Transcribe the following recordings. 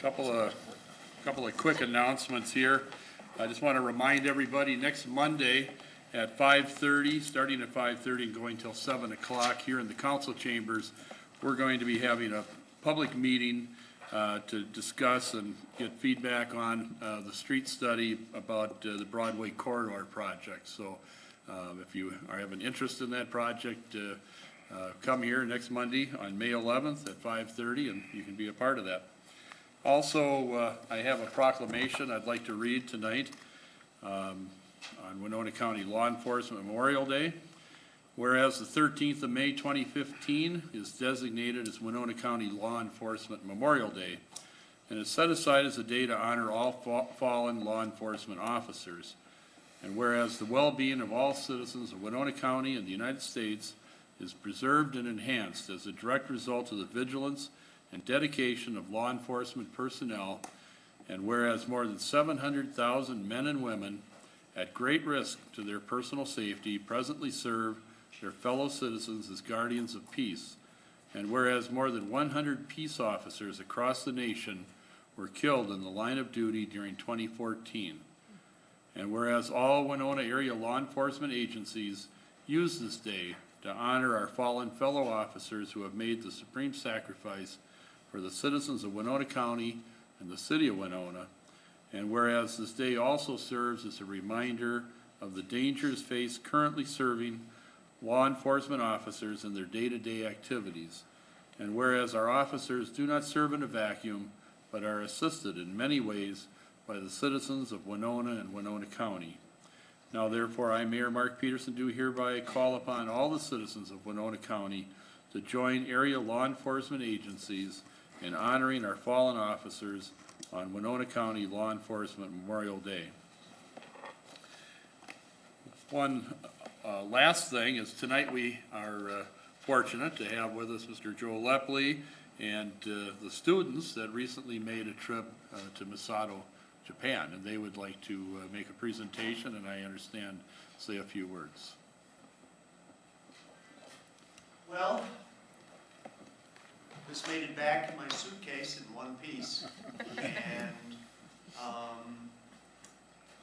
Couple of quick announcements here. I just want to remind everybody, next Monday at 5:30, starting at 5:30 and going till 7 o'clock here in the council chambers, we're going to be having a public meeting to discuss and get feedback on the street study about the Broadway corridor project. So if you have an interest in that project, come here next Monday on May 11th at 5:30 and you can be a part of that. Also, I have a proclamation I'd like to read tonight on Winona County Law Enforcement Memorial Day. Whereas the 13th of May 2015 is designated as Winona County Law Enforcement Memorial Day and is set aside as a day to honor all fallen law enforcement officers. And whereas the well-being of all citizens of Winona County and the United States is preserved and enhanced as a direct result of the vigilance and dedication of law enforcement personnel, and whereas more than 700,000 men and women at great risk to their personal safety presently serve their fellow citizens as guardians of peace, and whereas more than 100 peace officers across the nation were killed in the line of duty during 2014, and whereas all Winona area law enforcement agencies use this day to honor our fallen fellow officers who have made the supreme sacrifice for the citizens of Winona County and the city of Winona, and whereas this day also serves as a reminder of the dangers faced currently serving law enforcement officers in their day-to-day activities, and whereas our officers do not serve in a vacuum, but are assisted in many ways by the citizens of Winona and Winona County. Now therefore, I, Mayor Mark Peterson, do hereby call upon all the citizens of Winona County to join area law enforcement agencies in honoring our fallen officers on Winona County Law Enforcement Memorial Day. One last thing is tonight we are fortunate to have with us Mr. Joe Lepley and the students that recently made a trip to Misato, Japan, and they would like to make a presentation and I understand say a few words. Well, this made it back in my suitcase in one piece, and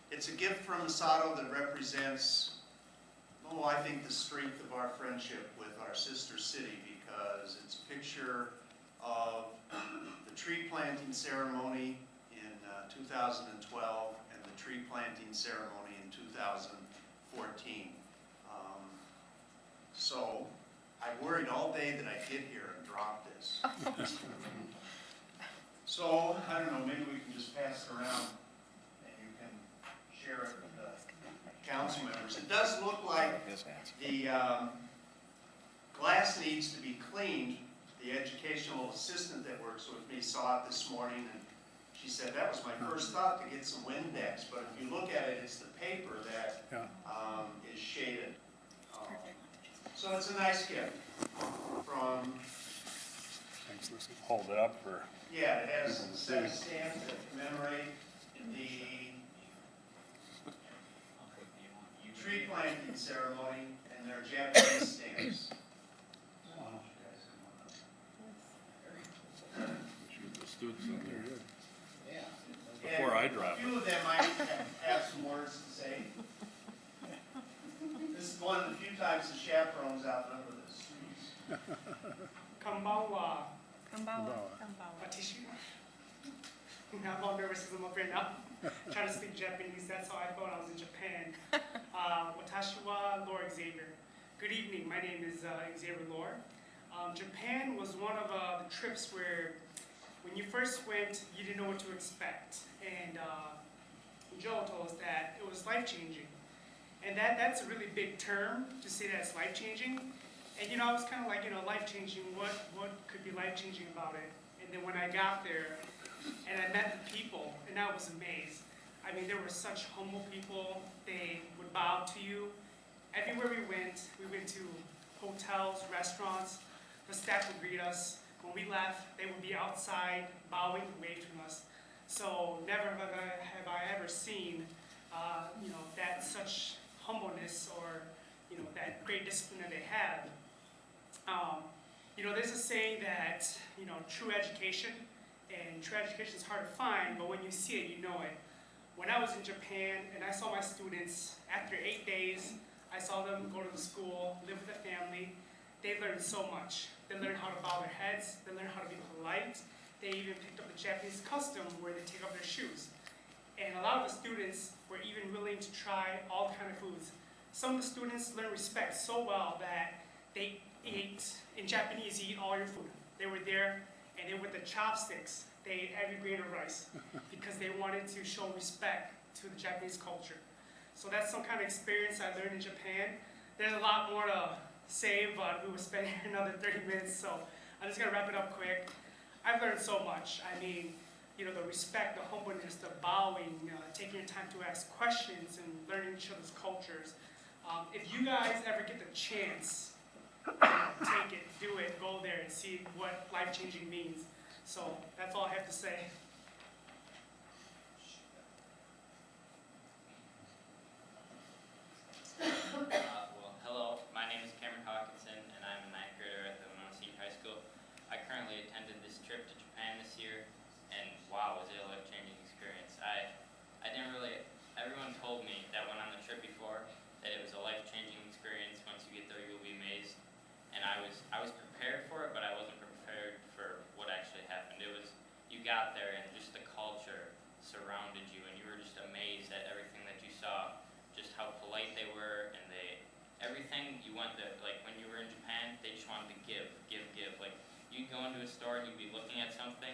it's a gift from Misato that represents, I think the strength of our friendship with our sister city, because it's a picture of the tree planting ceremony in 2012 and the tree planting ceremony in 2014. So I worried all day that I'd get here and drop this. So, I don't know, maybe we can just pass it around and you can share it with the council members. It does look like the glass needs to be cleaned. The educational assistant that works with me saw it this morning and she said, that was my first thought, to get some Windex, but if you look at it, it's the paper that is shaded. So it's a nice gift from... Hold it up for... Yeah, it has a set of stamps that commemorate the tree planting ceremony, and they're Japanese stamps. The students in there. Yeah. Before I drop it. A few of them might have some words to say. This is one of the few times the chaperone's outnumber the students. Konbanwa. Konbanwa. Watashi. I'm all nervous because I'm up here now. Trying to speak Japanese, that's how I felt I was in Japan. Watashi wa Lord Xavier. Good evening, my name is Xavier Lore. Japan was one of the trips where when you first went, you didn't know what to expect. And Joe told us that it was life-changing. And that's a really big term to say that it's life-changing. And I was kind of like, life-changing, what could be life-changing about it? And then when I got there and I met the people, and I was amazed. I mean, there were such humble people. They would bow to you. Everywhere we went to hotels, restaurants, the staff would greet us. When we left, they would be outside, bowing, waving us. So never have I ever seen, that such humbleness or, that great discipline that they had. There's a saying that, true education And true education is hard to find, but when you see it, you know it. When I was in Japan and I saw my students, after 8 days, I saw them go to the school, live with a family. They learned so much. They learned how to bow their heads. They learned how to be polite. They even picked up the Japanese custom where they take off their shoes. And a lot of the students were even willing to try all kind of foods. Some of the students learned respect so well that they ate, in Japanese, you eat all your food. They were there, and they with the chopsticks, they ate every grain of rice because they wanted to show respect to the Japanese culture. So that's some kind of experience I learned in Japan. There's a lot more to say, but we would spend another 30 minutes, so I'm just gonna wrap it up quick. I've learned so much. I mean, you know, the respect, the humbleness, the bowing, taking your time to ask questions and learning each other's cultures. If you guys ever get the chance, take it, do it, go there and see what life-changing means. So that's all I have to say. Well, hello, my name is Cameron Hawkinson, and I'm a ninth grader at the Winona Senior High School. I currently attended this trip to Japan this year, and wow, was it a life-changing experience. I didn't really, everyone told me that went on the trip before, that it was a life-changing experience. Once you get there, you'll be amazed. And I was prepared for it, but I wasn't prepared for what actually happened. It was, you got there and just the culture surrounded you, and you were just amazed at everything that you saw, just how polite they were, and everything you went there, like when you were in Japan, they just wanted to give. Like, you'd go into a store and you'd be looking at something,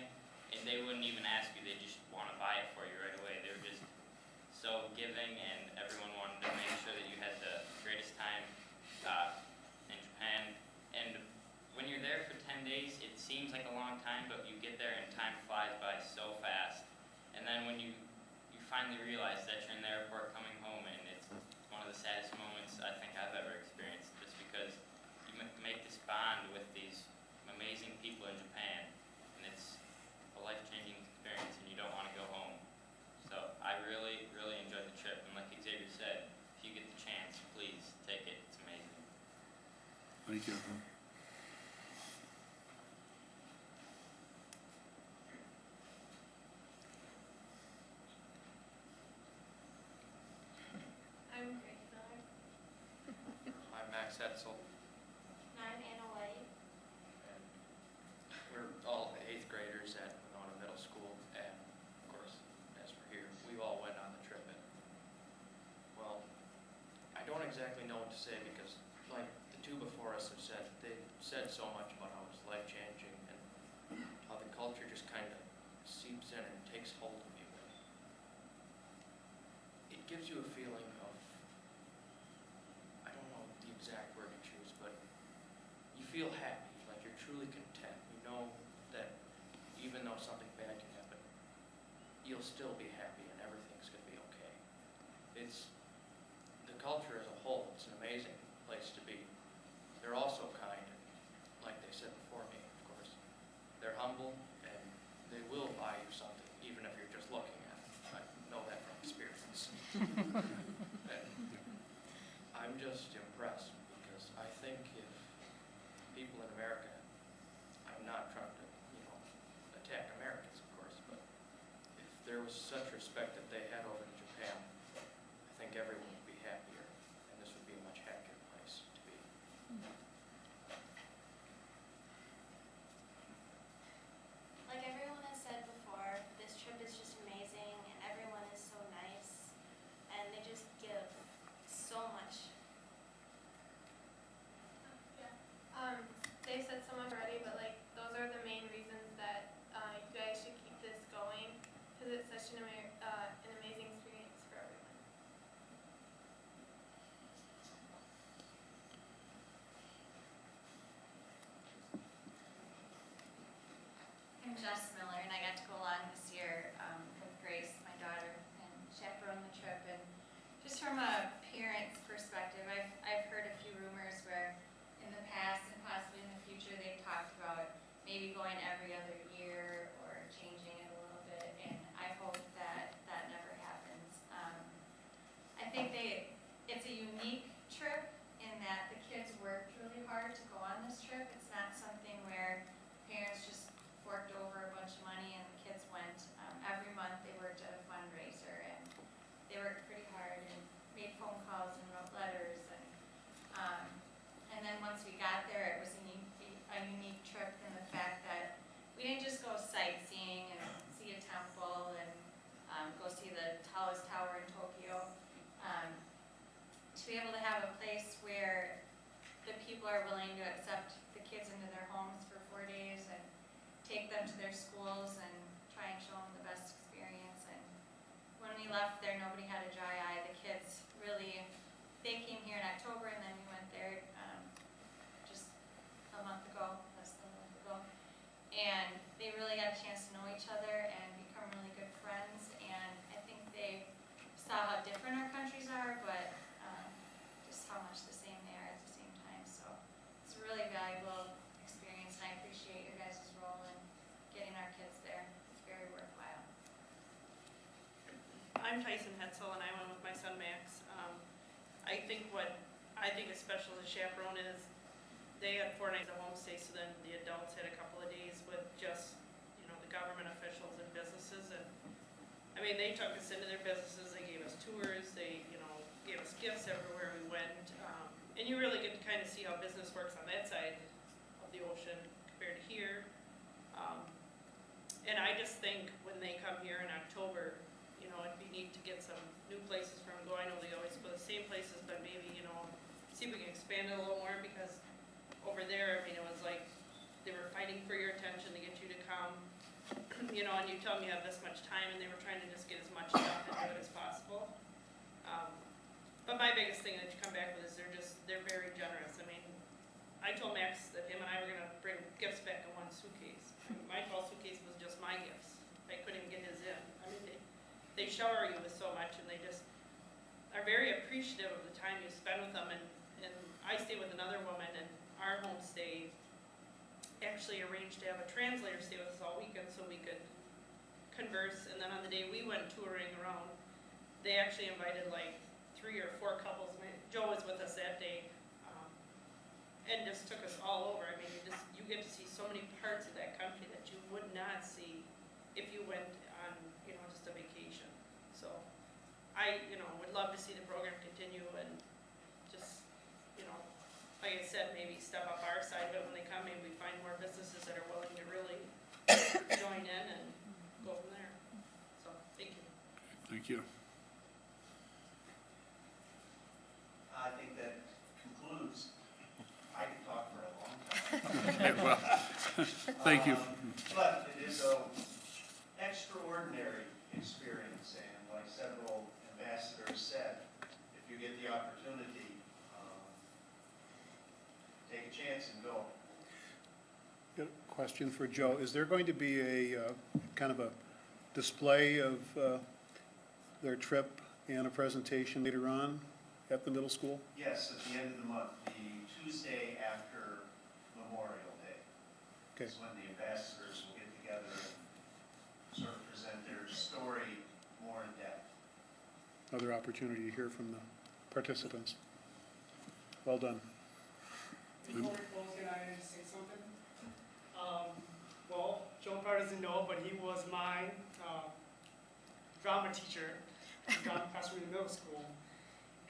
and they wouldn't even ask you, they just want to buy it for you right away. They were just so giving, and everyone wanted to make sure that you had the greatest time in Japan. And when you're there for 10 days, it seems like a long time, but you get there and time flies by so fast. And then when you finally realize that you're in the airport coming home, and it's one of the saddest moments I think I've ever experienced, just because you make this bond with these amazing people in Japan, and it's a life-changing experience, and you don't want to go home. So I really, really enjoyed the trip, and like Xavier said, if you get the chance, please take it. It's amazing. Thank you. I'm Grace Miller. I'm Max Hetzel, And I'm Anna White. and we're all 8th graders at Winona Middle School, and of course, as we're here, we all went on the trip, and, well, I don't exactly know what to say, because, like the two before us have said, they've said so much about how it's life-changing, and how the culture just kind of seeps in and takes hold of you. It gives you a feeling of, I don't know the exact word to choose, but you feel happy, like you're truly content. You know that even though something bad can happen, you'll still be happy and everything's going to be okay. It's, the culture as a whole, it's an amazing place to be. They're also kind, and like they said before me, of course, they're humble, and they will buy you something, even if you're just looking at them. I know that from experience. And I'm just impressed, because I think if people in America, I'm not trying to, attack Americans, of course, but if there was such respect that they had over in Japan, I think everyone would be happier, and this would be a much happier place to be. Like everyone has said before, this trip is just amazing and everyone is so nice and they just give so much. They've said so much already, but like those are the main reasons that you guys should keep this going, because it's such an amazing experience for everyone. I'm Jess Miller, and I got to go along this year with Grace, my daughter, and chaperone the trip. And just from a parent's perspective, I've heard a few rumors where in the past and possibly in the future they've talked about maybe going every other year or changing it a little bit, and I hope that that never happens. I think it's a unique trip in that the kids worked really hard to go on this trip. It's not something where parents just forked over a bunch of money and they came here in October and then we went there, just a month ago, less than a month ago. And they really got a chance to know each other and become really good friends. And I think they saw how different our countries are, but just how much the same they are at the same time. So it's a really valuable experience, and I appreciate your guys' role in getting our kids there. It's very worthwhile. I'm Tyson Hetzel, and I went with my son Max. I think what I think is special as a chaperone is they had 4 nights of homestay, so then the adults had a couple of days with just, you know, the government officials and businesses. And I mean, they took us into their businesses, they gave us tours, they, you know, gave us gifts everywhere we went. And you really get to kind of see how business works on that side of the ocean compared to here. And I just think when they come here in October, you know, it'd be neat to get some new places from them. I know they always go to the same places, but maybe, you know, see if we can expand it a little more, because over there, I mean, it was like they were fighting for your attention to get you to come, you know, and you tell them you have this much time, and they were trying to just get as much stuff into it as possible. But my biggest thing that you come back with is they're very generous. I mean, I told Max that him and I were gonna bring gifts back in one suitcase. My tall suitcase was just my gifts. I couldn't even get his in. I mean, they shower you with so much, and they just are very appreciative of the time you spend with them. And I stay with another woman, and our homestay actually arranged to have a translator stay with us all weekend so we could converse. And then on the day we went touring around, they actually invited like 3 or 4 couples. Joe was with us that day, and just took us all over. I mean, you get to see so many parts of that country that you would not see if you went on, you know, just a vacation. So I, you know, would love to see the program continue, and just, you know, like I said, maybe step up our side of it when they come. Maybe we find more businesses that are willing to really join in and go from there. So, thank you. Thank you. I think that concludes. I could talk for a long time. Okay, well, thank you. But it is an extraordinary experience, and like several ambassadors said, if you get the opportunity, take a chance and go. Got a question for Joe. Is there going to be a kind of a display of their trip and a presentation later on at the middle school? Yes, at the end of the month, the Tuesday after Memorial Day. Okay. Is when the ambassadors will get together and sort of present their story more in depth. Another opportunity to hear from the participants. Well done. Before we close, can I say something? Well, Joe probably doesn't know, but he was my drama teacher, drama classroom in middle school.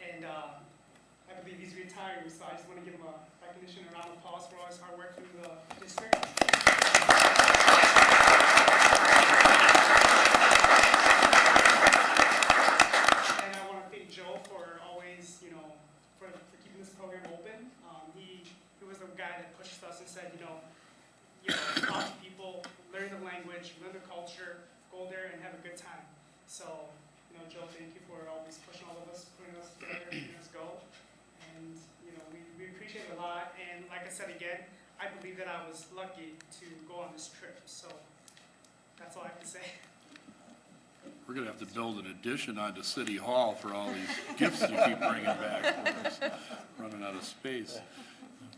And I believe he's retiring, so I just want to give him a recognition and a round of applause for all his hard work through the district. And I want to thank Joe for always, you know, for keeping this program open. He was the guy that pushed us and said, talk to people, learn the language, learn the culture, go there and have a good time. So, Joe, thank you for always pushing all of us, putting us together, letting us go. And, we appreciate it a lot. And like I said again, I believe that I was lucky to go on this trip. So that's all I have to say. We're gonna have to build an addition onto City Hall for all these gifts you keep bringing back for us. Running out of space.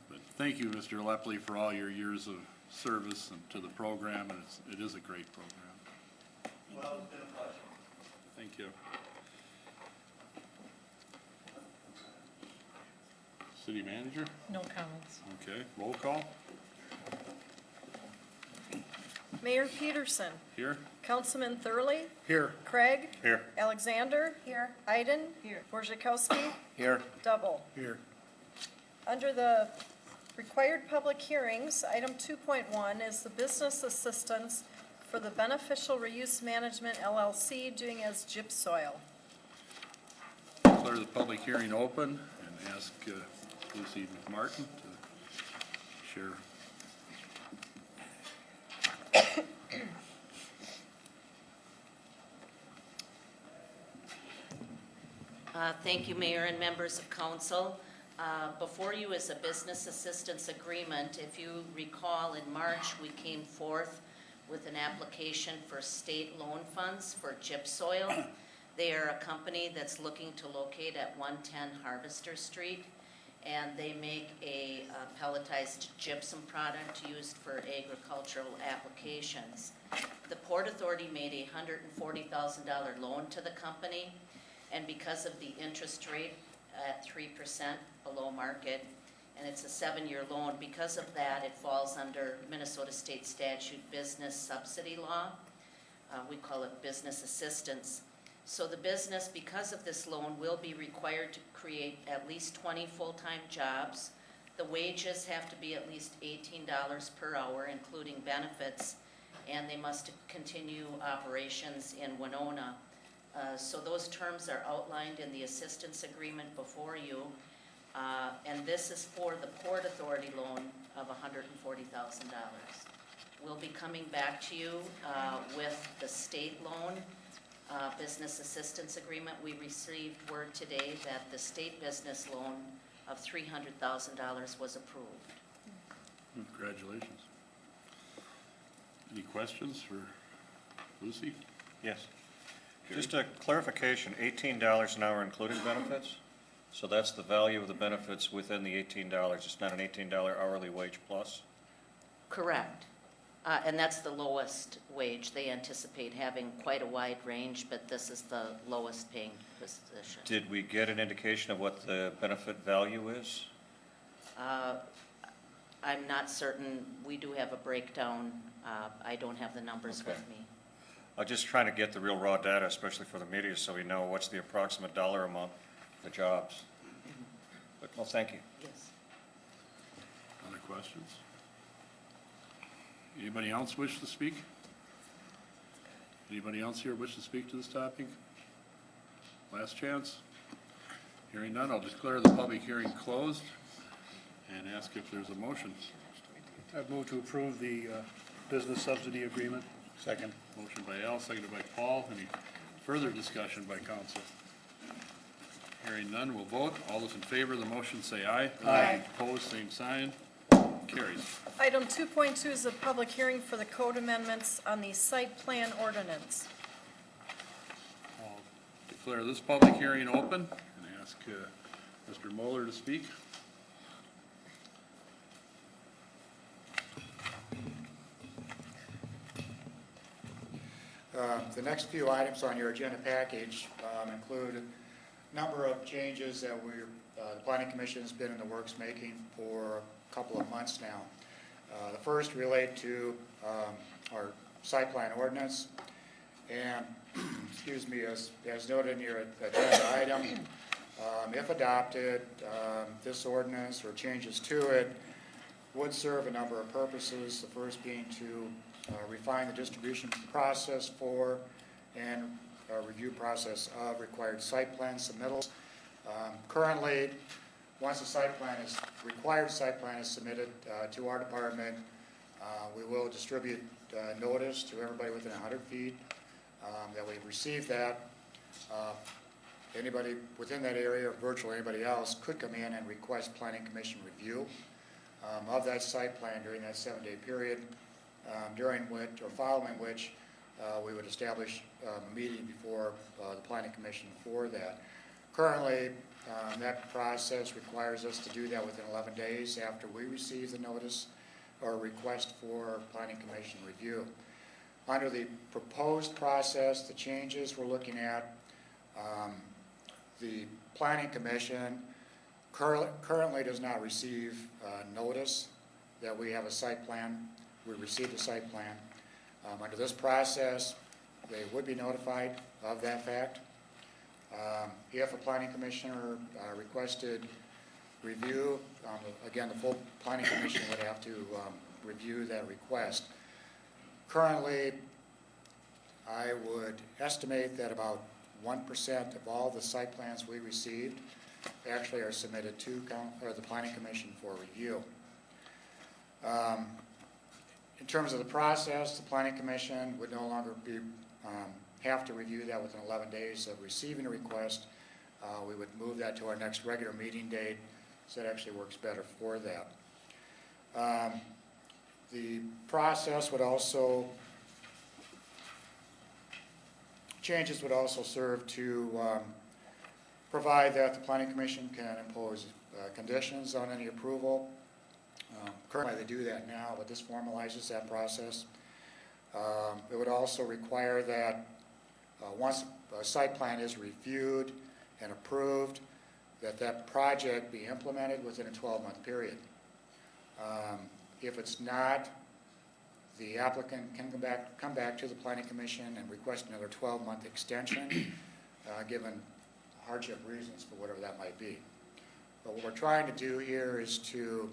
But thank you, Mr. Lepley, for all your years of service and to the program, and it is a great program. Well, it's been a pleasure. Thank you. City Manager? No comments. Okay, roll call. Mayor Peterson, Here? Councilman Thurley, Here. Craig, Here. Alexander. Here. Iden. Here. Borzakowski. Here. Double. Here. Under the required public hearings, item 2.1 is the business assistance for the Beneficial Reuse Management LLC doing as gyp soil. Declare the public hearing open and ask Lucy McMartin to share. Thank you, Mayor and members of council. Before you is a business assistance agreement. If you recall, in March, we came forth with an application for state loan funds for gyp soil. They are a company that's looking to locate at 110 Harvester Street, and they make a pelletized gypsum product used for agricultural applications. The Port Authority made a $140,000 loan to the company, and because of the interest rate at 3% below market, and it's a 7-year loan, because of that, it falls under Minnesota State Statute Business Subsidy Law. We call it business assistance. So the business, because of this loan, will be required to create at least 20 full-time jobs. The wages have to be at least $18 per hour, including benefits, and they must continue operations in Winona. So those terms are outlined in the assistance agreement before you. And this is for the Port Authority loan of $140,000. We'll be coming back to you with the state loan business assistance agreement. We received word today that the state business loan of $300,000 was approved. Congratulations. Any questions for Lucy? Yes. Just a clarification, $18 an hour including benefits? So that's the value of the benefits within the $18. It's not an $18 hourly wage plus? Correct. And that's the lowest wage. They anticipate having quite a wide range, but this is the lowest paying position. Did we get an indication of what the benefit value is? I'm not certain. We do have a breakdown. I don't have the numbers with me. I'm just trying to get the real raw data, especially for the media, so we know what's the approximate dollar amount for the jobs. But, well, thank you. Yes. Other questions? Anybody else wish to speak? Anybody else here wish to speak to this topic? Last chance. Hearing none, I'll declare the public hearing closed and ask if there's a motion. I'd move to approve the business subsidy agreement. Second. Motion by Al, seconded by Paul. Any further discussion by council? Hearing none, we'll vote. All those in favor of the motion say aye. Aye. Opposed, same sign. Carries. Item 2.2 is a public hearing for the code amendments on the site plan ordinance. I'll declare this public hearing open and ask Mr. Moeller to speak. The next few items on your agenda package include a number of changes that the Planning Commission has been in the works making for a couple of months now. The first relate to our site plan ordinance, and excuse me, as noted in your agenda item, if adopted, this ordinance or changes to it would serve a number of purposes. The first being to refine the distribution process for and review process of required site plan submittals. Currently, once a required site plan is submitted to our department, we will distribute notice to everybody within 100 feet that we've received that. Anybody within that area, or virtually anybody else, could come in and request Planning Commission review of that site plan during that 7-day period, during which, or following which, we would establish a meeting before the Planning Commission for that. Currently, that process requires us to do that within 11 days after we receive the notice or request for Planning Commission review. Under the proposed process, the changes we're looking at, the Planning Commission currently does not receive notice that we have a site plan. We received a site plan. Under this process, they would be notified of that fact. If a planning commissioner requested review, again, the full planning commission would have to review that request. Currently, I would estimate that about 1% of all the site plans we received actually are submitted to the planning commission for review. In terms of the process, the Planning Commission would no longer have to review that within 11 days of receiving a request. we would move that to our next regular meeting date, so it actually works better for that. The process would also, changes would also serve to provide that the planning commission can impose conditions on any approval. Currently, they do that now, but this formalizes that process. It would also require that once a site plan is reviewed and approved, that project be implemented within a 12-month period. If it's not, the applicant can come back to the planning commission and request another 12-month extension, given hardship reasons for whatever that might be. But what we're trying to do here is to,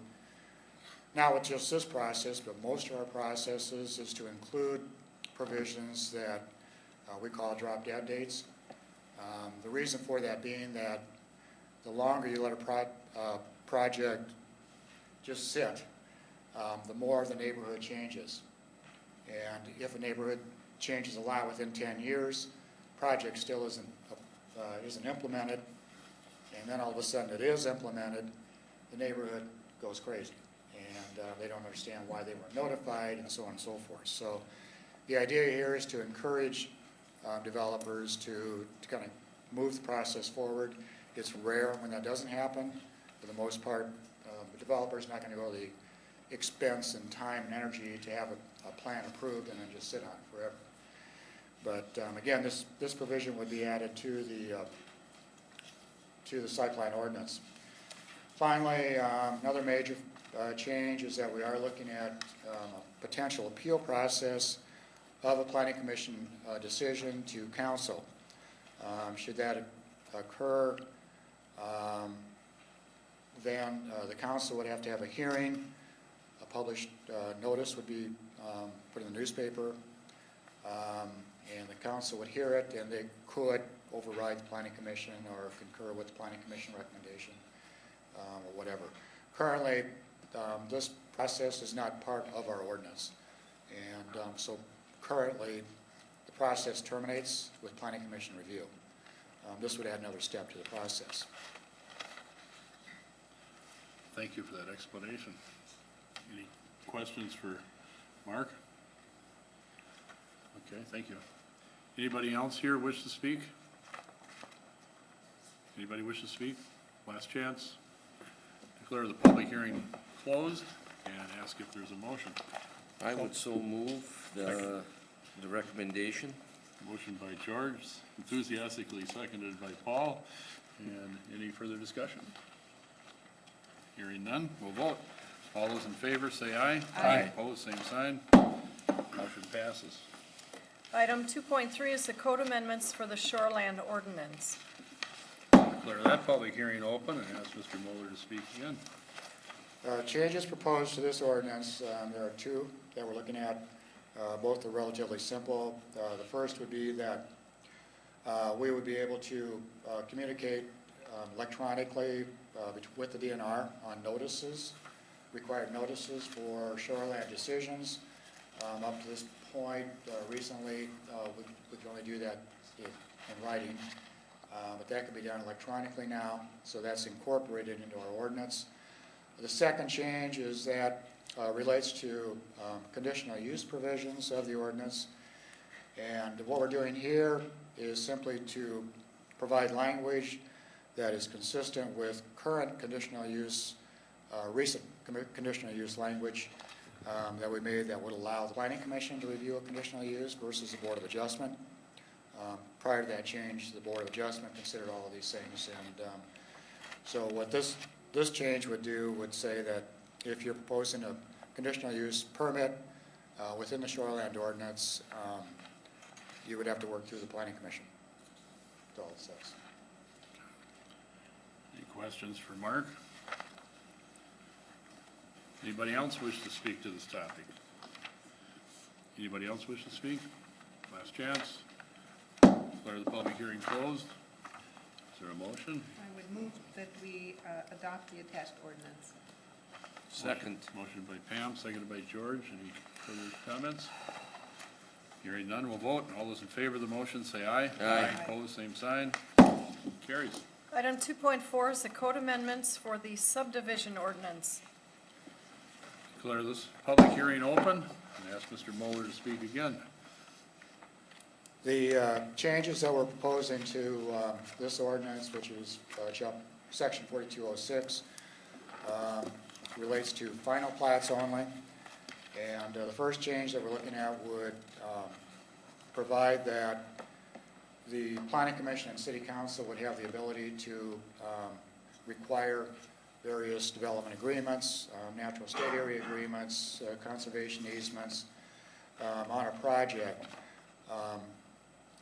not with just this process, but most of our processes, is to include provisions that we call drop-dead dates. The reason for that being that the longer you let a project just sit, the more the neighborhood changes. And if a neighborhood changes a lot within 10 years, project still isn't implemented, and then all of a sudden it is implemented, the neighborhood goes crazy. And they don't understand why they weren't notified, and so on and so forth. So the idea here is to encourage developers to kind of move the process forward. It's rare when that doesn't happen. For the most part, the developer's not going to go to the expense and time and energy to have a plan approved and then just sit on it forever. But again, this provision would be added to the site plan ordinance. Finally, another major change is that we are looking at a potential appeal process of a planning commission decision to council. Should that occur, then the council would have to have a hearing. A published notice would be put in the newspaper, and the council would hear it, and they could override the planning commission or concur with the planning commission recommendation, or whatever. Currently, this process is not part of our ordinance, and so currently the process terminates with planning commission review. This would add another step to the process. Thank you for that explanation. Any questions for Mark? Okay, thank you. Anybody else here wish to speak? Anybody wish to speak? Last chance. Declare the public hearing closed and ask if there's a motion. I would so move the recommendation. Motion by George, enthusiastically seconded by Paul. And any further discussion? Hearing none, we'll vote. All those in favor say aye. Aye. Opposed, same sign. Motion passes. Item 2.3 is the code amendments for the shoreland ordinance. Declare that public hearing open and ask Mr. Mueller to speak again. Changes proposed to this ordinance, there are two that we're looking at. Both are relatively simple. The first would be that we would be able to communicate electronically with the DNR on notices, required notices for shoreland decisions. Up to this point, recently, we can only do that in writing, but that can be done electronically now, so that's incorporated into our ordinance. The second change is that relates to conditional use provisions of the ordinance. And what we're doing here is simply to provide language that is consistent with current conditional use, recent conditional use language that we made that would allow the Planning Commission to review a conditional use versus the Board of Adjustment. Prior to that change, the Board of Adjustment considered all of these things. And so what this change would do would say that if you're proposing a conditional use permit within the shoreland ordinance, you would have to work through the Planning Commission. That's all it says. Any questions for Mark? Anybody else wish to speak to this topic? Anybody else wish to speak? Last chance. Declare the public hearing closed. Is there a motion? I would move that we adopt the attached ordinance. Second. Motion by Pam, seconded by George. Any further comments? Hearing none, we'll vote. All those in favor of the motion say aye. Aye. Opposed, same sign. Carries. Item 2.4 is the code amendments for the subdivision ordinance. Declare this public hearing open and ask Mr. Mueller to speak again. The changes that we're proposing to this ordinance, which is Section 4206, relates to final plats only. And the first change that we're looking at would provide that the Planning Commission and City Council would have the ability to require various development agreements, natural state area agreements, conservation easements on a project.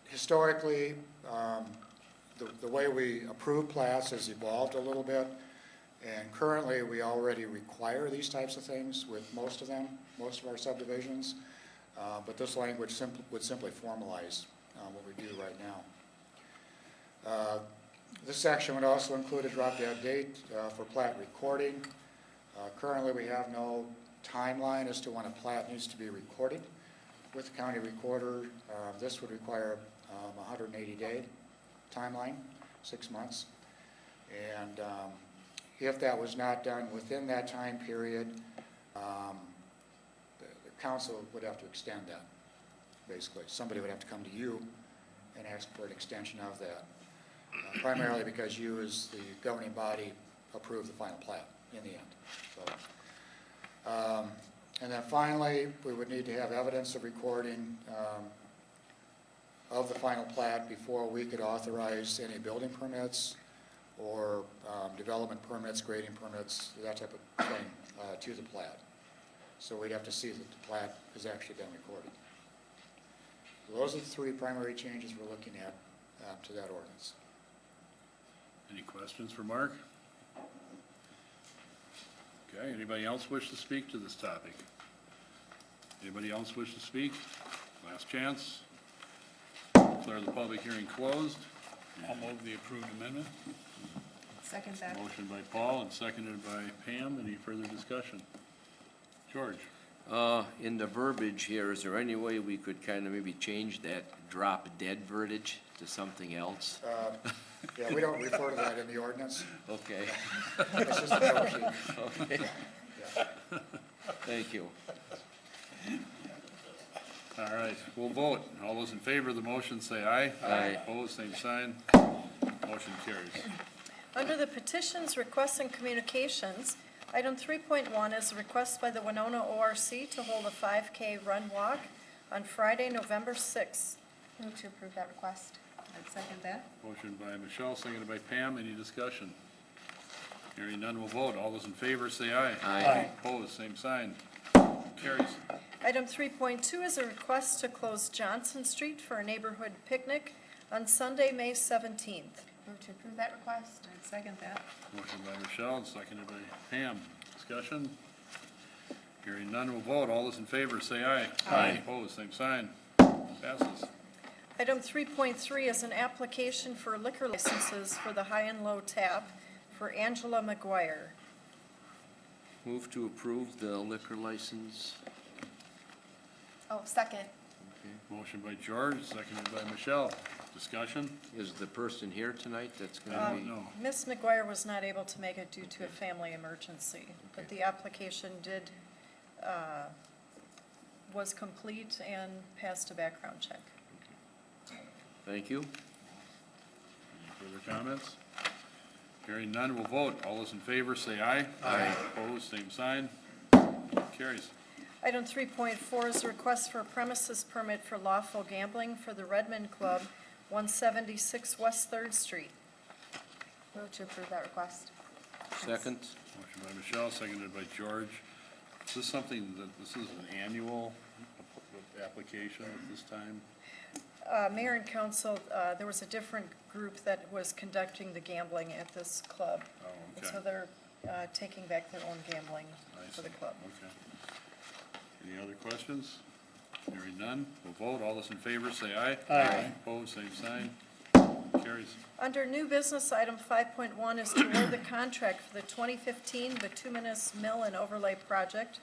Historically, the way we approve plats has evolved a little bit, and currently we already require these types of things with most of them, most of our subdivisions, but this language would simply formalize what we do right now. This section would also include a drop-dead date for plat recording. Currently we have no timeline as to when a plat needs to be recorded with the county recorder. This would require a 180-day timeline, 6 months. And if that was not done within that time period, the council would have to extend that, basically. Somebody would have to come to you and ask for an extension of that, primarily because you, as the governing body, approve the final plat in the end. So, and then finally, we would need to have evidence of recording of the final plat before we could authorize any building permits or development permits, grading permits, that type of thing to the plat. So we'd have to see that the plat has actually been recorded. So those are the three primary changes we're looking at to that ordinance. Any questions for Mark? Okay, anybody else wish to speak to this topic? Anybody else wish to speak? Last chance. Declare the public hearing closed. I'll move the approved amendment. Second that. Motion by Paul and seconded by Pam. Any further discussion? George? In the verbiage here, is there any way we could kind of maybe change that drop dead verbiage to something else? Yeah, we don't refer to that in the ordinance. Okay. It's just a note sheet. Okay. Yeah. Thank you. All right, we'll vote. All those in favor of the motion say aye. Aye. Opposed, same sign. Motion carries. Under the petitions, requests, and communications, item 3.1 is a request by the Winona ORC to hold a 5K run walk on Friday, November 6th. Move to approve that request. I'd second that. Motion by Michelle, seconded by Pam. Any discussion? Hearing none, we'll vote. All those in favor say aye. Aye. Opposed, same sign. Carries. Item 3.2 is a request to close Johnson Street for a neighborhood picnic on Sunday, May 17th. Move to approve that request. I'd second that. Motion by Michelle and seconded by Pam. Discussion? Hearing none, we'll vote. All those in favor say aye. Aye. Opposed, same sign. Passes. Item 3.3 is an application for liquor licenses for the High and Low Tap for Angela McGuire. Move to approve the liquor license. Oh, second. Okay. Motion by George, seconded by Michelle. Discussion? Is the person here tonight that's going to be? No. Ms. McGuire was not able to make it due to a family emergency, but the application was complete and passed a background check. Thank you. Any further comments? Hearing none, we'll vote. All those in favor say aye. Aye. Opposed, same sign. Carries. Item 3.4 is a request for a premises permit for lawful gambling for the Redmond Club, 176 West 3rd Street. Move to approve that request. Second. Motion by Michelle, seconded by George. Is this something this is an annual application at this time? Mayor and council, there was a different group that was conducting the gambling at this club. Oh, And okay. so they're taking back their own gambling I for the see. club. Okay. Any other questions? Hearing none, we'll vote. All those in favor say aye. Aye. Opposed, same sign. Carries. Under new business, item 5.1 is to award the contract for the 2015 bituminous mill and overlay project.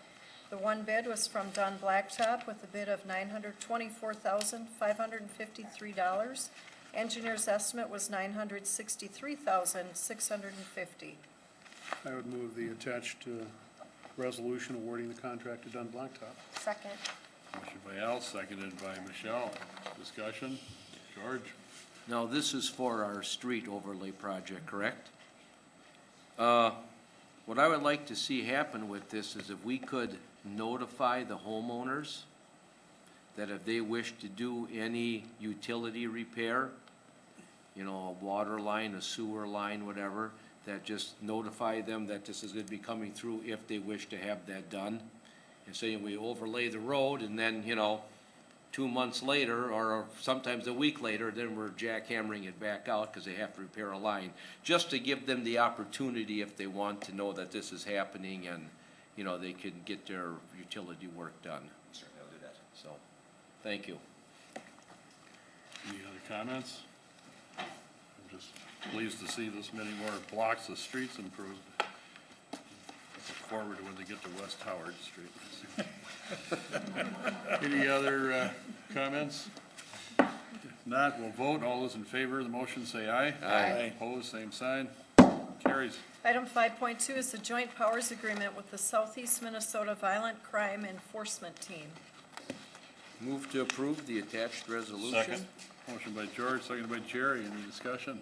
The one bid was from Dunn Blacktop with a bid of $924,553. Engineer's estimate was $963,650. I would move the attached resolution awarding the contract to Dunn Blacktop. Second. Motion by Al, seconded by Michelle. Discussion? George? Now, this is for our street overlay project, correct? What I would like to see happen with this is if we could notify the homeowners that if they wish to do any utility repair, you know, a water line, a sewer line, whatever, that just notify them that this is gonna be coming through if they wish to have that done. And so we overlay the road and then, you know, 2 months later, or sometimes a week later, then we're jackhammering it back out because they have to repair a line. Just to give them the opportunity if they want to know that this is happening and, you know, they can get their utility work done. Certainly, I'll do that. So, thank you. Any other comments? I'm just pleased to see this many more blocks of streets improved. Look forward to when they get to West Howard Street. Any other comments? If not, we'll vote. All those in favor of the motion say aye. Aye. Opposed, same sign. Carries. Item 5.2 is the joint powers agreement with the Southeast Minnesota Violent Crime Enforcement Team. Move to approve the attached resolution. Second. Motion by George, seconded by Jerry. Any discussion?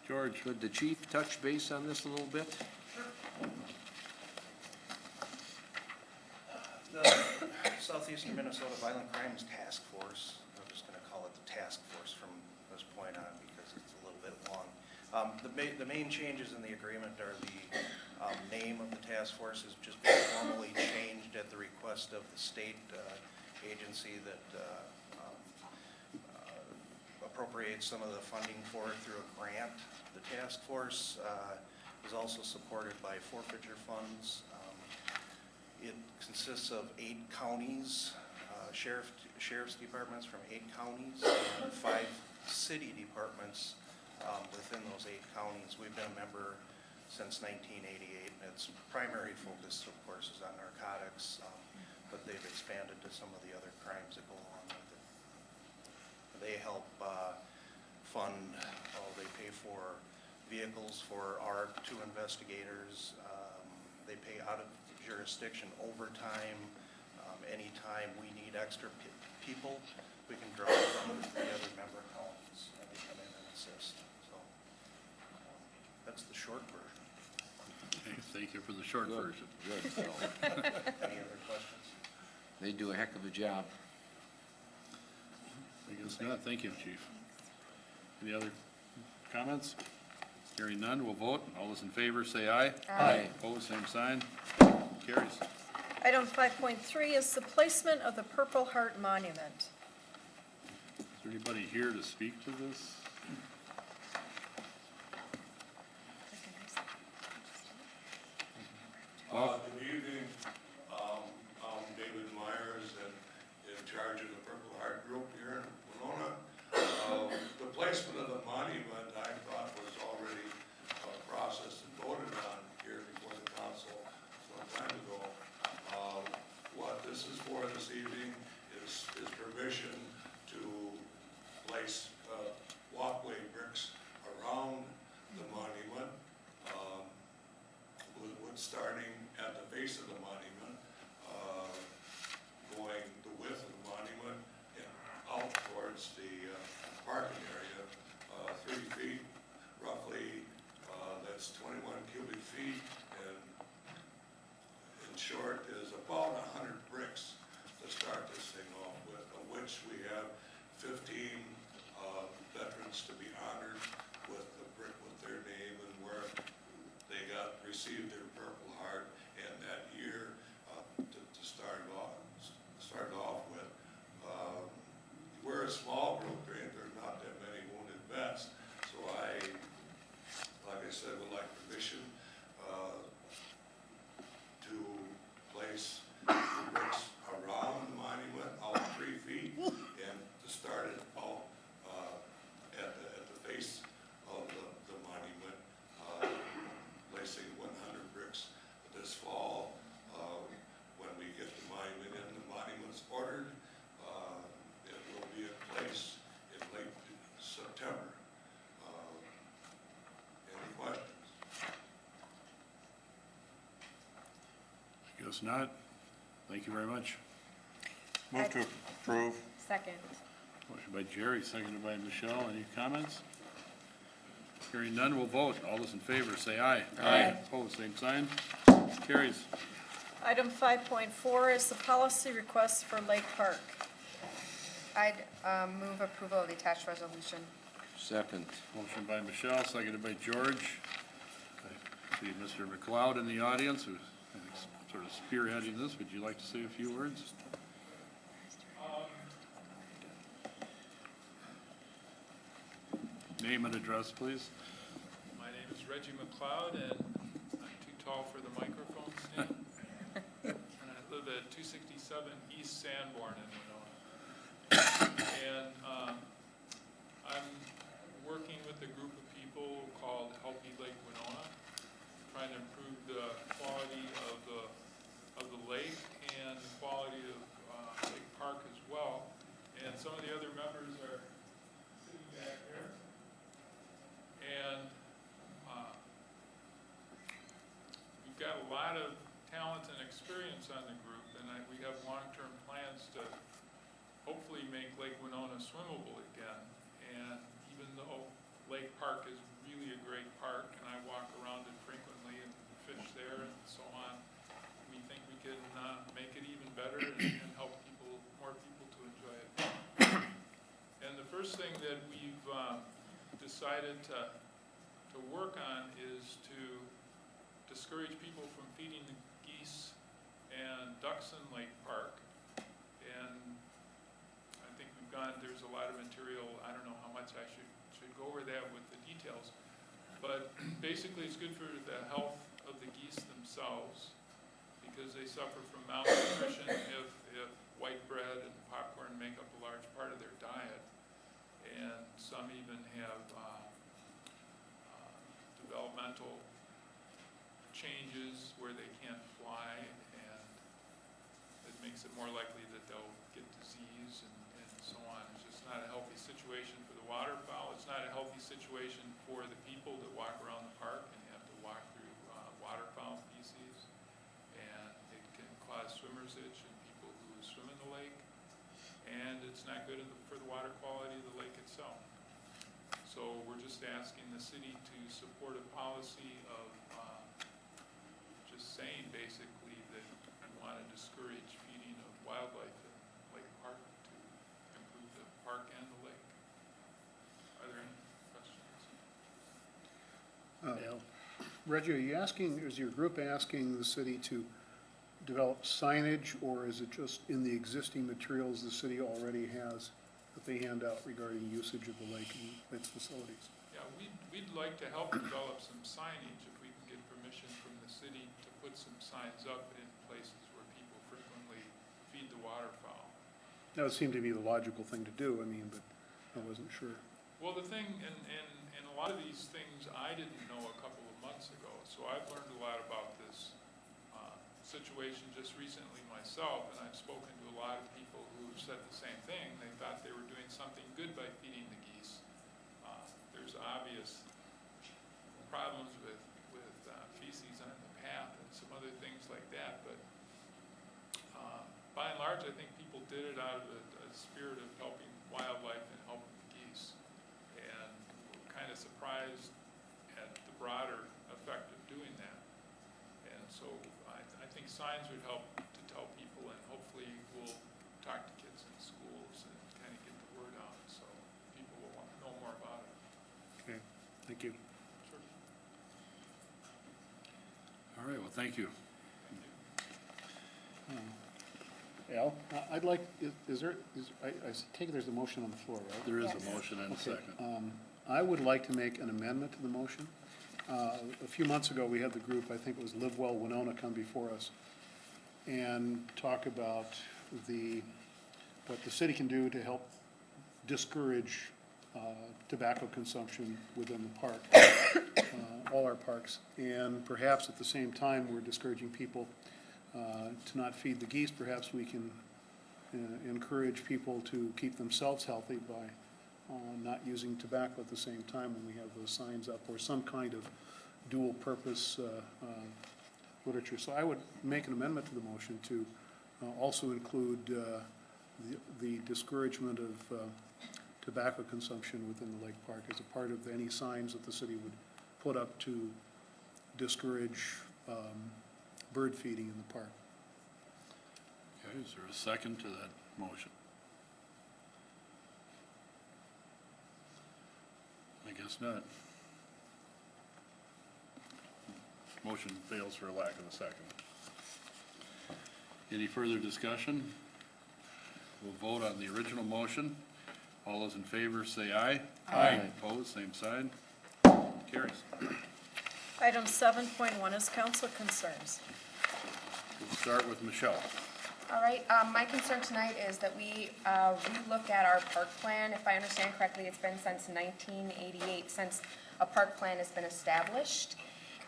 George? Could the chief touch base on this a little bit? The Southeastern Minnesota Violent Crimes Task Force, I'm just gonna call it the task force from this point on because it's a little bit long. The main changes in the agreement are the name of the task force has just been formally changed at the request of the state agency that appropriates some of the funding for it through a grant. The task force is also supported by forfeiture funds. It consists of 8 counties, sheriff's departments from 8 counties, and 5 city departments within those 8 counties. We've been a member since 1988, and its primary focus, of course, is on narcotics, but they've expanded to some of the other crimes that go along with it. They help fund, they pay for vehicles for our 2 investigators. They pay out of jurisdiction overtime. Anytime we need extra people, we can draw from the other member counties and they come in and assist. So that's the short version. Okay, thank you for the short version. Good, so, Any other questions? they do a heck of a job. I guess not. Thank you, Chief. Any other comments? Hearing none, we'll vote. All those in favor say aye. Aye. Opposed, same sign. Carries. Item 5.3 is the placement of the Purple Heart Monument. Is there anybody here to speak to this? Good evening. I'm David Myers and in charge of the Purple Heart Group here in Winona. The placement of the monument I thought was already processed and voted on here before the council some time ago. What this is for this evening is permission to place walkway bricks around the monument. With starting at the base of the monument, going the width of the monument and out towards the parking area, 3 feet roughly, that's 21 cubic feet, and in short is about 100 bricks to start this thing off with, of which we have 15 veterans to be honored with the brick with their name and where they received their Purple Heart, and that year to start off with. We're a small group, there's not that many wounded vets, so like I said, would like permission to place the bricks around the monument, out 3 feet, and to start it out at the face of the monument, placing 100 bricks this fall. When we get the monument in, the monument's ordered, it will be in place in late Guess not. Thank you very much. Move to approve. Second. Motion by Jerry, seconded by Michelle. Any comments? Hearing none, we'll vote. All those in favor, say aye. Aye. Opposed, same sign. Carries. Item 5.4 is the policy request for Lake Park. I'd move approval of the attached resolution. Second. Motion by Michelle, seconded by George. I see Mr. McLeod in the audience, who's I think, sort of spearheading this. Would you like to say a few words? Name and address, please. My name is Reggie McLeod, and I'm too tall for the microphone stand. And I live at 267 East Sanborn in Winona. And I'm working with a group of people called Healthy Lake Winona, trying to improve the quality of the lake and the quality of Lake Park as well. And some of the other members are sitting back there. And we've got a lot of talent and experience on the group, and we have long-term plans to hopefully make Lake Winona swimmable again. And even though Lake Park is really a great park, and I walk around it frequently and fish there and so on, we think we can make it even better and help more people to enjoy it. And the first thing that we've decided to work on is to discourage people from feeding the geese and ducks in Lake Park. And I think there's a lot of material. I don't know how much I should go over that with the details. But basically it's good for the health of the geese themselves because they suffer from malnutrition if white bread and popcorn make up a large part of their diet. And some even have developmental changes where they can't fly, and it makes it more likely that they'll get disease and so on. It's just not a healthy situation for the waterfowl. It's not a healthy situation for the people that walk around the park and have to walk through waterfowl feces, and it can cause swimmer's itch in people who swim in the lake, and it's not good for the water quality of the lake itself. So we're just asking the city to support a policy of just saying basically that we want to discourage feeding of wildlife in Lake Park to improve the park and the lake. Are there any questions? Reggie, are you asking, is your group asking the city to develop signage, or is it just in the existing materials the city already has that they hand out regarding usage of the lake and its facilities? Yeah, we'd like to help develop some signage if we can get permission from the city to put some signs up in places where people frequently feed the waterfowl. That would seem to be the logical thing to do, I mean, but I wasn't sure. Well, the thing, and a lot of these things I didn't know a couple of months ago, so I've learned a lot about this situation just recently myself, and I've spoken to a lot of people who have said the same thing. They thought they were doing something good by feeding the geese. There's obvious problems with feces on the path and some other things like that, but by and large, I think people did it out of a spirit of helping wildlife and helping the geese. And we're kind of surprised at the broader effect of doing that. And so I think signs would help to tell people, and hopefully we'll talk to kids in schools and kind of get the word out so people will want to know more about it. Okay, thank you. Sure. All right, well, thank you. Al, I'd like, I take it there's a motion on the floor, right? There is Yes. a motion and a Okay, second. I would like to make an amendment to the motion. A few months ago, we had the group, I think it was Live Well Winona, come before us and talk about what the city can do to help discourage tobacco consumption within the park, all our parks. And perhaps at the same time, we're discouraging people to not feed the geese. Perhaps we can encourage people to keep themselves healthy by not using tobacco at the same time when we have those signs up, or some kind of dual purpose literature. So I would make an amendment to the motion to also include the discouragement of tobacco consumption within the lake park as a part of any signs that the city would put up to discourage bird feeding in the park. Okay, is there a second to that motion? I guess not. Motion fails for lack of a second. Any further discussion? We'll vote on the original motion. All those in favor say aye. Aye. Opposed, same side. Carries. Item 7.1 is council concerns. We'll start with Michelle. All right, my concern tonight is that we relook at our park plan. If I understand correctly, it's been since 1988 since a park plan has been established.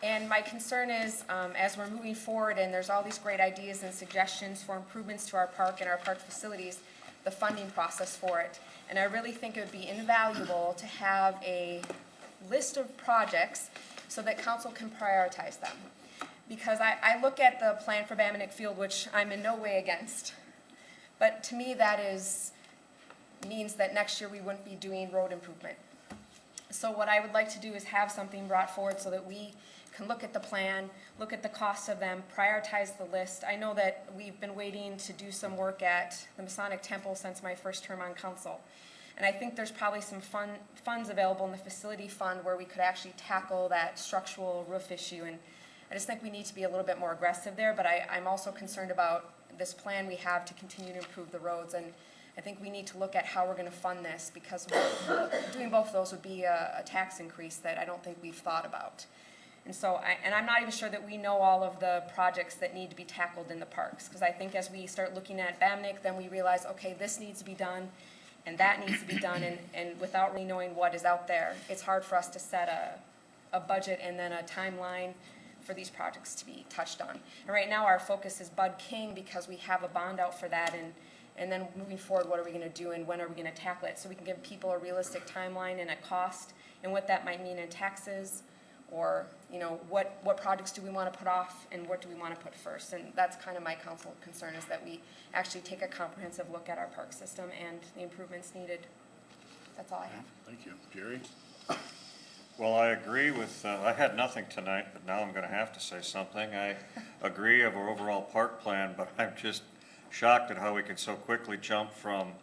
And my concern is, as we're moving forward and there's all these great ideas and suggestions for improvements to our park and our park facilities, the funding process for it. And I really think it would be invaluable to have a list of projects so that council can prioritize them. Because I look at the plan for Baminick Field, which I'm in no way against. But to me, that means that next year we wouldn't be doing road improvement. So what I would like to do is have something brought forward so that we can look at the plan, look at the costs of them, prioritize the list. I know that we've been waiting to do some work at the Masonic Temple since my first term on council. And I think there's probably some funds available in the facility fund where we could actually tackle that structural roof issue. And I just think we need to be a little bit more aggressive there, but I'm also concerned about this plan we have to continue to improve the roads. And I think we need to look at how we're going to fund this, because doing both of those would be a tax increase that I don't think we've thought about. And so, I'm not even sure that we know all of the projects that need to be tackled in the parks, because I think as we start looking at Baminick, then we realize, okay, this needs to be done, and that needs to be done, and without really knowing what is out there, it's hard for us to set a budget and then a timeline for these projects to be touched on. And right now, our focus is Bud King, because we have a bond out for that, and then moving forward, what are we going to do and when are we going to tackle it, so we can give people a realistic timeline and a cost, and what that might mean in taxes, or what projects do we want to put off and what do we want to put first. And that's kind of my council concern, is that we actually take a comprehensive look at our park system and the improvements needed. That's all I have. Thank you. Jerry? Well, I agree with, I had nothing tonight, but now I'm gonna have to say something. I agree of our overall park plan, but I'm just shocked at how we can so quickly jump from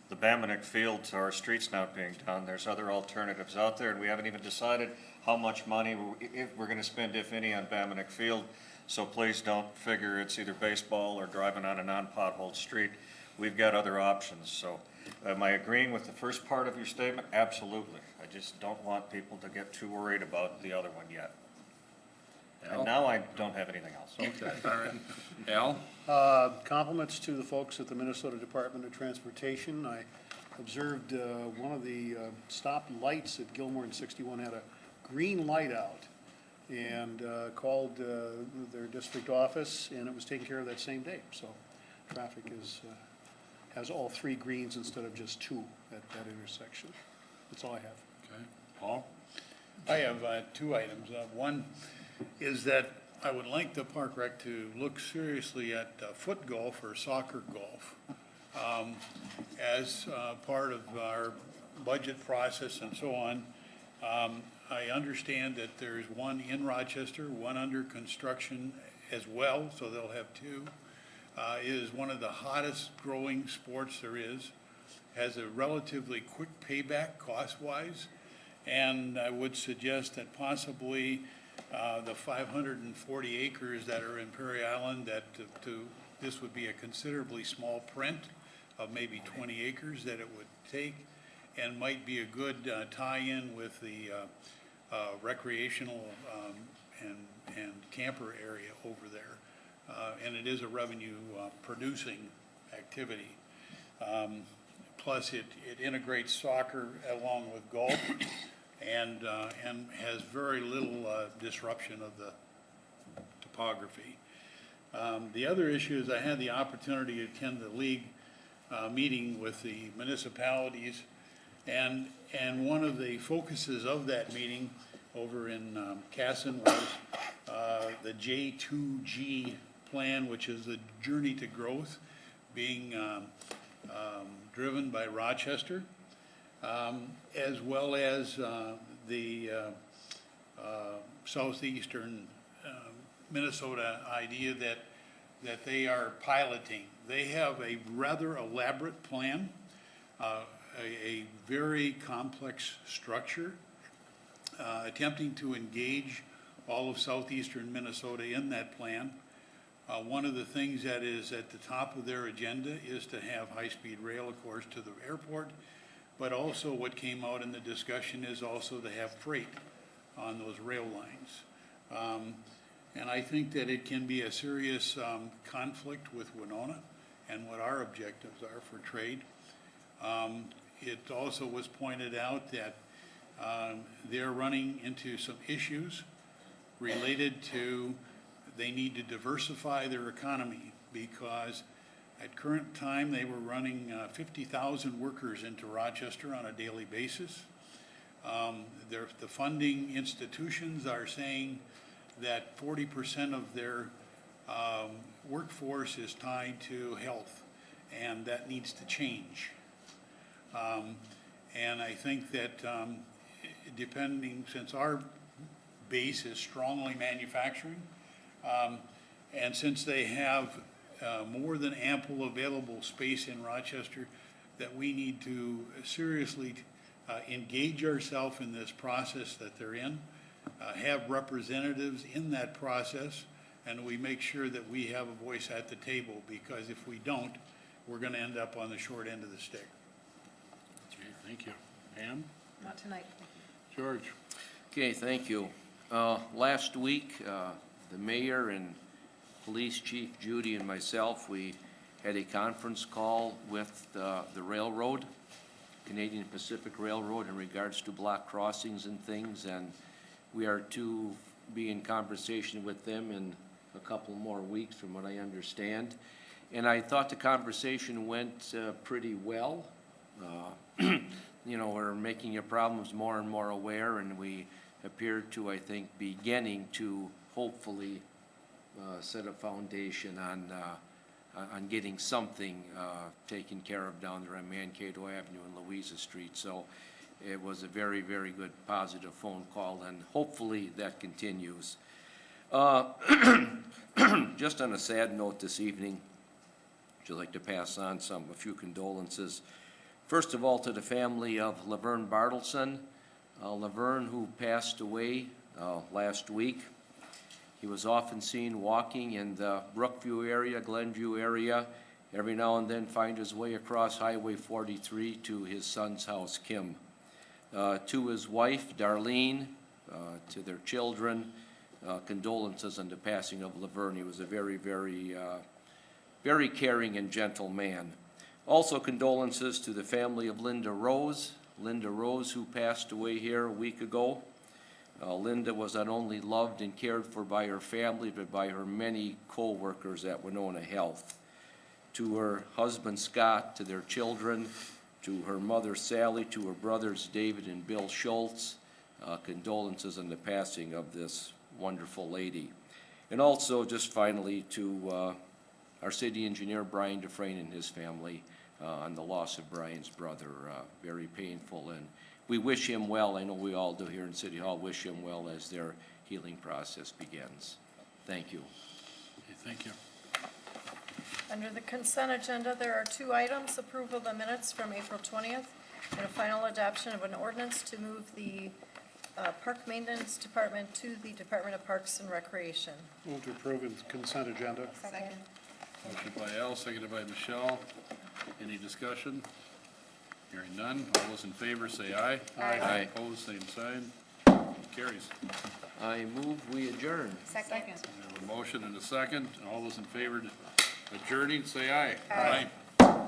the Baminick Field to our streets not being done. There's other alternatives out there, and we haven't even decided how much money we're gonna spend, if any, on Baminick Field. So please don't figure it's either baseball or driving on a non-potholed street. We've got other options. So am I agreeing with the first part of your statement? Absolutely. I just don't want people to get too worried about the other one yet. And now I don't have anything else. Okay, all right. Al? Compliments to the folks at the Minnesota Department of Transportation. I observed one of the stop lights at Gilmore and 61 had a green light out, and called their district office, and it was taken care of that same day. So traffic has all three greens instead of just two at that intersection. That's all I have. Okay. Paul? I have two items. One is that I would like the Park Rec to look seriously at foot golf or soccer golf as part of our budget process and so on. I understand that there's one in Rochester, one under construction as well, so they'll have two. It is one of the hottest growing sports there is, has a relatively quick payback cost-wise, and I would suggest that possibly the 540 acres that are in Prairie Island, that this would be a considerably small print of maybe 20 acres that it would take, and might be a good tie-in with the recreational and camper area over there. And it is a revenue producing activity. Plus it integrates soccer along with golf and has very little disruption of the topography. The other issue is I had the opportunity to attend the league meeting with the municipalities, and one of the focuses of that meeting over in Casson was the J2G plan, which is the Journey to Growth, being driven by Rochester, as well as the southeastern Minnesota idea that they are piloting. They have a rather elaborate plan, a very complex structure, attempting to engage all of southeastern Minnesota in that plan. One of the things that is at the top of their agenda is to have high-speed rail, of course, to the airport, but also what came out in the discussion is also to have freight on those rail lines. And I think that it can be a serious conflict with Winona and what our objectives are for trade. It also was pointed out that they're running into some issues related to they need to diversify their economy, because at current time they were running 50,000 workers into Rochester on a daily basis. The funding institutions are saying that 40% of their workforce is tied to health, and that needs to change. And I think that since our base is strongly manufacturing, and since they have more than ample available space in Rochester, that we need to seriously engage ourselves in this process that they're in, have representatives in that process, and we make sure that we have a voice at the table, because if we don't, we're going to end up on the short end of the stick. Okay, thank you. Pam? Not tonight. George? Okay, thank you. Last week, the mayor and police chief Judy and myself, we had a conference call with the railroad, Canadian Pacific Railroad, in regards to block crossings and things, and we are to be in conversation with them in a couple more weeks from what I understand. And I thought the conversation went pretty well. You know, we're making your problems more and more aware, and we appear to, I think, beginning to hopefully set a foundation on getting something taken care of down there on Mankato Avenue and Louisa Street. So it was a very, very good positive phone call, and hopefully that continues. Just on a sad note this evening, I'd like to pass on a few condolences. First of all, to the family of Laverne Bartleson. Laverne, who passed away last week. He was often seen walking in the Brookview area, Glenview area, every now and then find his way across Highway 43 to his son's house, Kim. To his wife, Darlene, to their children, condolences on the passing of Laverne. He was a very, very, very caring and gentle man. Also condolences to the family of Linda Rose, who passed away here a week ago. Linda was not only loved and cared for by her family, but by her many co-workers at Winona Health. To her husband Scott, to their children, to her mother Sally, to her brothers David and Bill Schultz, condolences on the passing of this wonderful lady. And also, just finally, to our city engineer Brian Dufresne and his family on the loss of Brian's brother. Very painful, and we wish him well. I know we all do here in City Hall. Wish him well as their healing process begins. Thank you. Okay, thank you. Under the consent agenda, there are two items: approval of the minutes from April 20th and a final adoption of an ordinance to move the Park Maintenance Department to the Department of Parks and Recreation. Move to approve the consent agenda. Second. Motion by Al, seconded by Michelle. Any discussion? Hearing none. All those in favor say aye. Aye. Opposed, same sign. Carries. I move we adjourn. Second. We have a motion and a second. All those in favor adjourning, say aye. Aye.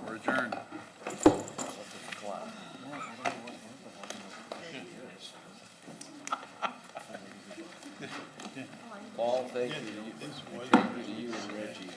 We're adjourned. Paul, thank you. Thank you to you and Reggie.